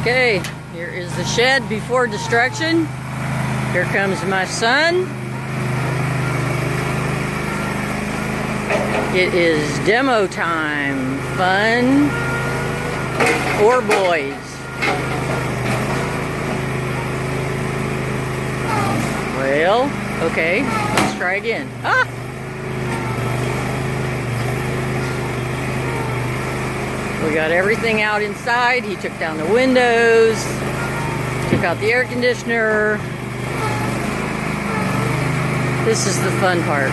Okay, here is the shed before destruction. Here comes my son. It is demo time. Fun for boys. Well, okay, let's try again. Ah! We got everything out inside. He took down the windows, took out the air conditioner. This is the fun part.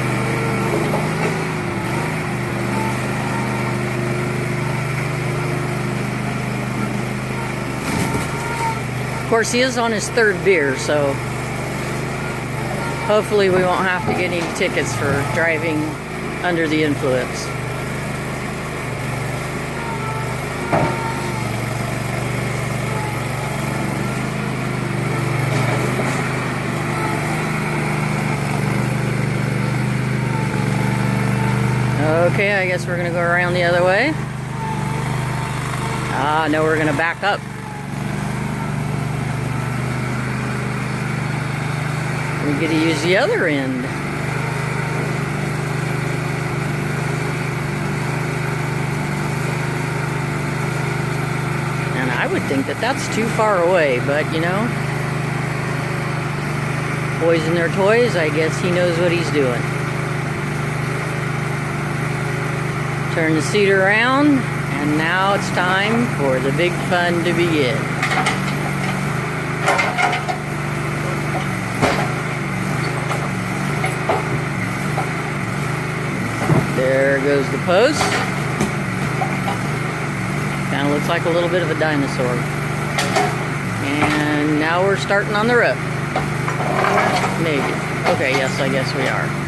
Of course, he is on his third beer, so hopefully we won't have to get any tickets for driving under the influence. Okay, I guess we're gonna go around the other way. Ah, no, we're gonna back up. We get to use the other end. And I would think that that's too far away, but you know, boys and their toys, I guess he knows what he's doing. Turn the seat around, and now it's time for the big fun to begin. There goes the post. Kind of looks like a little bit of a dinosaur. And now we're starting on the road. Maybe. Okay, yes, I guess we are.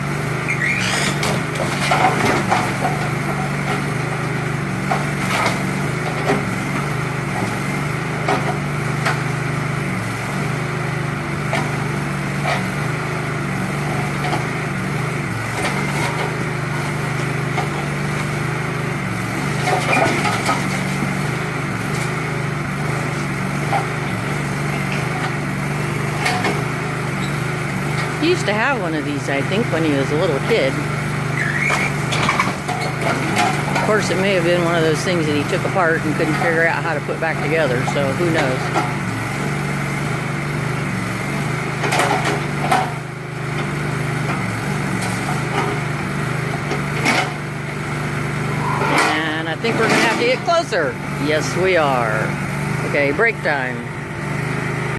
He used to have one of these, I think, when he was a little kid. Of course, it may have been one of those things that he took apart and couldn't figure out how to put back together, so who knows. And I think we're going to have to get closer. Yes, we are. Okay, break time.